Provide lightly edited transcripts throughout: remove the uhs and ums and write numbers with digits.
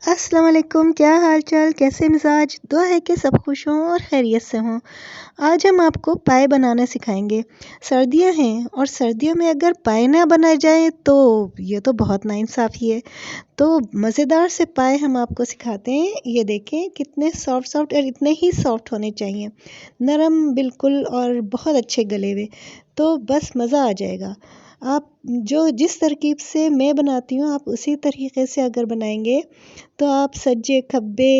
अस्सलाम वालेकुम, क्या हाल चाल, कैसे मिजाज। दुआ है कि सब खुश हों और खैरियत से हों। आज हम आपको पाए बनाना सिखाएंगे। सर्दियां हैं और सर्दियों में अगर पाए ना बनाए जाएं तो ये तो बहुत नाइंसाफ़ी है। तो मज़ेदार से पाए हम आपको सिखाते हैं। ये देखें कितने सॉफ्ट सॉफ्ट और इतने ही सॉफ्ट होने चाहिए, नरम बिल्कुल और बहुत अच्छे गले हुए। तो बस मज़ा आ जाएगा। आप जो जिस तरकीब से मैं बनाती हूँ आप उसी तरीके से अगर बनाएंगे तो आप सज्जे खब्बे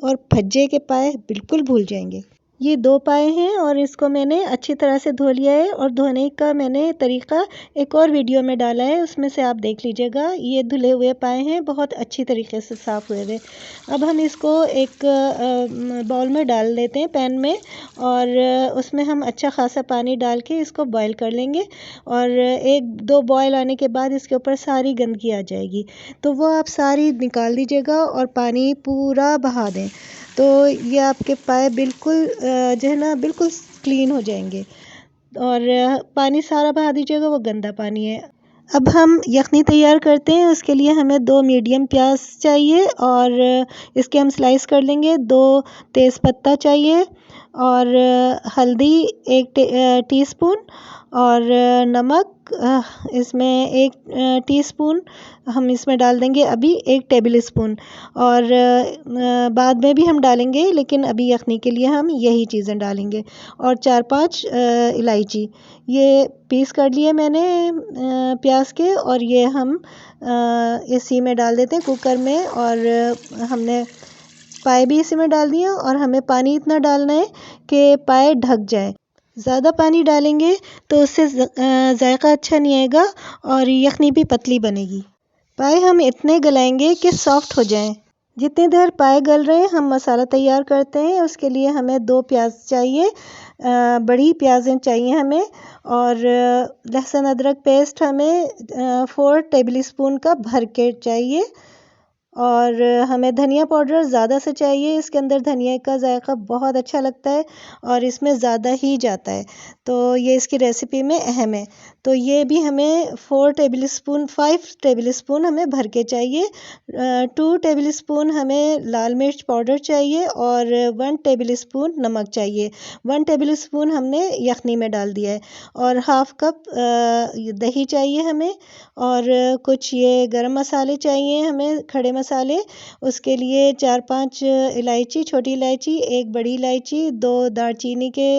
और भज्जे के पाए बिल्कुल भूल जाएंगे। ये 2 पाए हैं और इसको मैंने अच्छी तरह से धो लिया है और धोने का मैंने तरीका एक और वीडियो में डाला है, उसमें से आप देख लीजिएगा। ये धुले हुए पाए हैं, बहुत अच्छी तरीके से साफ़ हुए हुए। अब हम इसको एक बाउल में डाल देते हैं, पैन में, और उसमें हम अच्छा खासा पानी डाल के इसको बॉईल कर लेंगे। और 1-2 बॉईल आने के बाद इसके ऊपर सारी गंदगी आ जाएगी, तो वो आप सारी निकाल दीजिएगा और पानी पूरा बहा दें। तो ये आपके पाए बिल्कुल जो है ना बिल्कुल क्लीन हो जाएंगे। और पानी सारा बहा दीजिएगा, वो गंदा पानी है। अब हम यखनी तैयार करते हैं। उसके लिए हमें 2 मीडियम प्याज चाहिए और इसके हम स्लाइस कर लेंगे। 2 तेज़पत्ता चाहिए और हल्दी 1 टीस्पून और नमक इसमें 1 टीस्पून हम इसमें डाल देंगे, अभी 1 टेबल स्पून। और बाद में भी हम डालेंगे, लेकिन अभी यखनी के लिए हम यही चीज़ें डालेंगे। और 4-5 इलायची ये पीस कर लिए मैंने प्याज के, और ये हम इसी में डाल देते हैं कुकर में। और हमने पाए भी इसी में डाल दिए और हमें पानी इतना डालना है कि पाए ढक जाए। ज़्यादा पानी डालेंगे तो उससे जायका अच्छा नहीं आएगा और यखनी भी पतली बनेगी। पाए हम इतने गलाएंगे कि सॉफ्ट हो जाएं। जितनी देर पाए गल रहे हैं हम मसाला तैयार करते हैं। उसके लिए हमें 2 प्याज चाहिए, बड़ी प्याज़ें चाहिए हमें। और लहसुन अदरक पेस्ट हमें 4 टेबल स्पून का भर के चाहिए। और हमें धनिया पाउडर ज़्यादा से चाहिए, इसके अंदर धनिया का जायका बहुत अच्छा लगता है और इसमें ज़्यादा ही जाता है, तो ये इसकी रेसिपी में अहम है। तो ये भी हमें 5 टेबल स्पून हमें भर के चाहिए। 2 टेबल स्पून हमें लाल मिर्च पाउडर चाहिए और 1 टेबल स्पून नमक चाहिए। 1 टेबल स्पून हमने यखनी में डाल दिया है। और हाफ़ कप दही चाहिए हमें। और कुछ ये गरम मसाले चाहिए हमें, खड़े मसाले। उसके लिए 4-5 इलायची, छोटी इलायची, 1 बड़ी इलायची, 2 दालचीनी के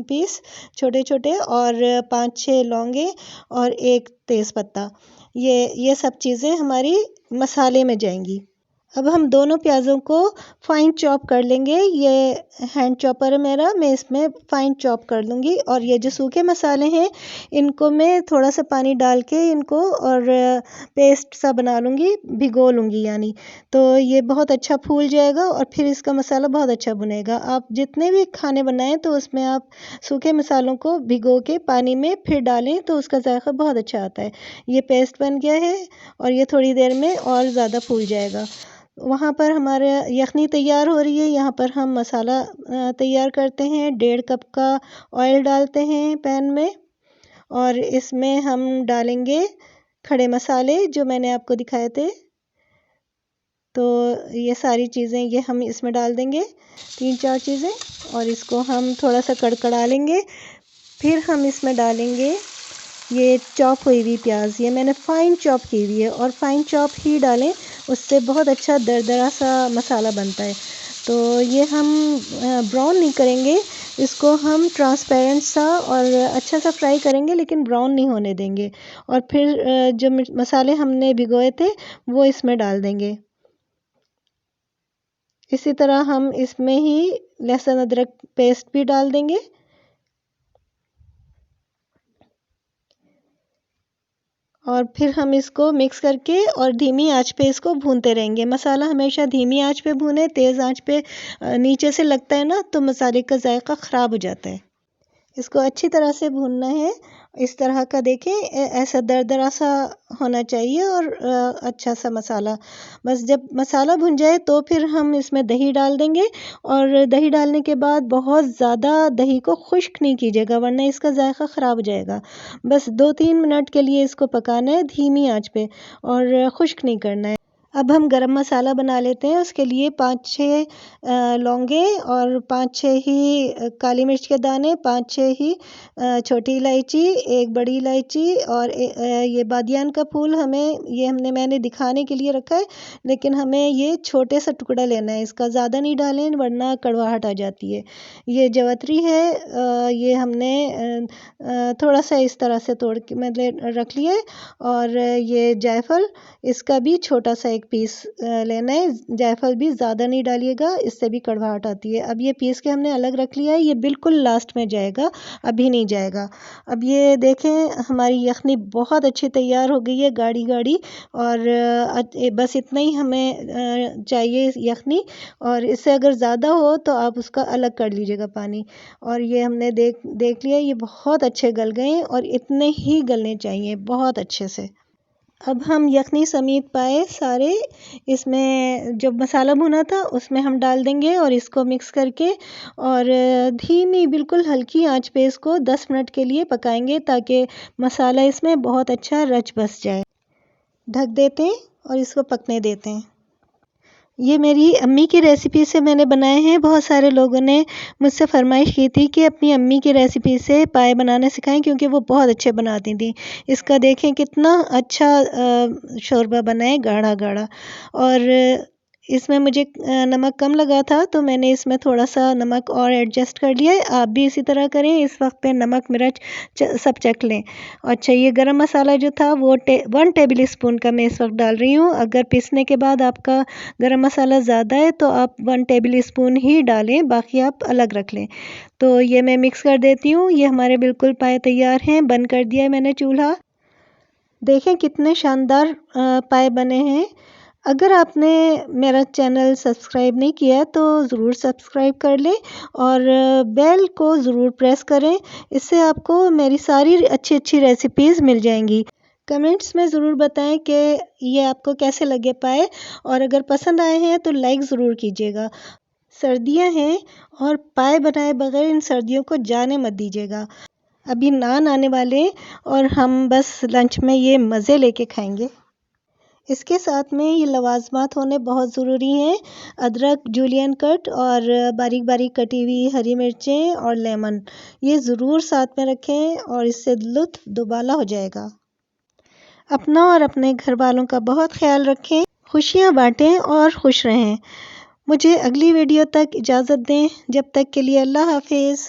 पीस छोटे-छोटे, और 5-6 लौंगे और 1 तेज़पत्ता। ये सब चीज़ें हमारी मसाले में जाएंगी। अब हम दोनों प्याज़ों को फ़ाइन चॉप कर लेंगे। ये हैंड चॉपर है मेरा, मैं इसमें फ़ाइन चॉप कर लूँगी। और ये जो सूखे मसाले हैं इनको मैं थोड़ा सा पानी डाल के इनको और पेस्ट सा बना लूँगी, भिगो लूँगी यानी। तो ये बहुत अच्छा फूल जाएगा और फिर इसका मसाला बहुत अच्छा बनेगा। आप जितने भी खाने बनाएं तो उसमें आप सूखे मसालों को भिगो के पानी में फिर डालें तो उसका जायका बहुत अच्छा आता है। ये पेस्ट बन गया है और ये थोड़ी देर में और ज़्यादा फूल जाएगा। वहाँ पर हमारे यखनी तैयार हो रही है, यहाँ पर हम मसाला तैयार करते हैं। 1.5 कप का ऑयल डालते हैं पैन में और इसमें हम डालेंगे खड़े मसाले जो मैंने आपको दिखाए थे। तो ये सारी चीज़ें ये हम इसमें डाल देंगे, 3-4 चीज़ें, और इसको हम थोड़ा सा कड़कड़ा लेंगे। फिर हम इसमें डालेंगे ये चॉप हुई हुई प्याज। ये मैंने फ़ाइन चॉप की हुई है और फ़ाइन चॉप ही डालें, उससे बहुत अच्छा दरदरा सा मसाला बनता है। तो ये हम ब्राउन नहीं करेंगे, इसको हम ट्रांसपेरेंट सा और अच्छा सा फ्राई करेंगे, लेकिन ब्राउन नहीं होने देंगे। और फिर जो मसाले हमने भिगोए थे वो इसमें डाल देंगे। इसी तरह हम इसमें ही लहसुन अदरक पेस्ट भी डाल देंगे। और फिर हम इसको मिक्स करके और धीमी आंच पे इसको भूनते रहेंगे। मसाला हमेशा धीमी आंच पे भूने, तेज़ आंच पे नीचे से लगता है ना तो मसाले का जायका ख़राब हो जाता है। इसको अच्छी तरह से भूनना है। इस तरह का देखें ऐसा दरदरा सा होना चाहिए और अच्छा सा मसाला। बस जब मसाला भुन जाए तो फिर हम इसमें दही डाल देंगे। और दही डालने के बाद बहुत ज़्यादा दही को खुश्क नहीं कीजिएगा, वरना इसका जायका ख़राब हो जाएगा। बस 2-3 मिनट के लिए इसको पकाना है धीमी आंच पे और खुश्क नहीं करना है। अब हम गरम मसाला बना लेते हैं। उसके लिए 5-6 लौंगे और 5-6 ही काली मिर्च के दाने, 5-6 ही छोटी इलायची, 1 बड़ी इलायची और ये बादियान का फूल मैंने दिखाने के लिए रखा है, लेकिन हमें ये छोटे सा टुकड़ा लेना है। इसका ज़्यादा नहीं डालें वरना कड़वाहट आ जाती है। ये जवतरी है, ये हमने थोड़ा सा इस तरह से तोड़ के मतलब रख लिया है। और ये जायफल, इसका भी छोटा सा एक पीस लेना है। जायफल भी ज़्यादा नहीं डालिएगा, इससे भी कड़वाहट आती है। अब ये पीस के हमने अलग रख लिया है। ये बिल्कुल लास्ट में जाएगा, अभी नहीं जाएगा। अब ये देखें हमारी यखनी बहुत अच्छी तैयार हो गई है, गाढ़ी गाढ़ी। और बस इतना ही हमें चाहिए यखनी। और इससे अगर ज़्यादा हो तो आप उसका अलग कर लीजिएगा पानी। और ये हमने देख लिया, ये बहुत अच्छे गल गए हैं और इतने ही गलने चाहिए बहुत अच्छे से। अब हम यखनी समेत पाए सारे इसमें जो मसाला भुना था उसमें हम डाल देंगे और इसको मिक्स करके और धीमी बिल्कुल हल्की आंच पे इसको 10 मिनट के लिए पकाएंगे ताकि मसाला इसमें बहुत अच्छा रच बस जाए। ढक देते हैं और इसको पकने देते हैं। ये मेरी अम्मी की रेसिपी से मैंने बनाए हैं। बहुत सारे लोगों ने मुझसे फरमाइश की थी कि अपनी अम्मी की रेसिपी से पाए बनाना सिखाएं, क्योंकि वो बहुत अच्छे बनाती थी। इसका देखें कितना अच्छा शोरबा बना है, गाढ़ा गाढ़ा। और इसमें मुझे नमक कम लगा था तो मैंने इसमें थोड़ा सा नमक और एडजस्ट कर लिया है। आप भी इसी तरह करें। इस वक्त पे नमक मिर्च सब चख लें। अच्छा, ये गरम मसाला जो था वो 1 टेबल स्पून का मैं इस वक्त डाल रही हूँ। अगर पीसने के बाद आपका गरम मसाला ज़्यादा है तो आप 1 टेबल स्पून ही डालें, बाकी आप अलग रख लें। तो ये मैं मिक्स कर देती हूँ। ये हमारे बिल्कुल पाए तैयार हैं। बंद कर दिया है मैंने चूल्हा। देखें कितने शानदार पाए बने हैं। अगर आपने मेरा चैनल सब्सक्राइब नहीं किया तो ज़रूर सब्सक्राइब कर लें और बेल को ज़रूर प्रेस करें। इससे आपको मेरी सारी अच्छी अच्छी रेसिपीज़ मिल जाएंगी। कमेंट्स में ज़रूर बताएं कि ये आपको कैसे लगे पाए, और अगर पसंद आए हैं तो लाइक ज़रूर कीजिएगा। सर्दियां हैं और पाए बनाए बगैर इन सर्दियों को जाने मत दीजिएगा। अभी नान आने वाले और हम बस लंच में ये मज़े लेके खाएंगे। इसके साथ में ये लवाजमात होने बहुत ज़रूरी हैं। अदरक जूलियन कट और बारीक बारीक कटी हुई हरी मिर्चें और लेमन, ये ज़रूर साथ में रखें और इससे लुत्फ़ दुबाला हो जाएगा। अपना और अपने घर वालों का बहुत ख्याल रखें, खुशियाँ बांटें और खुश रहें। मुझे अगली वीडियो तक इजाज़त दें। जब तक के लिए अल्लाह हाफिज़।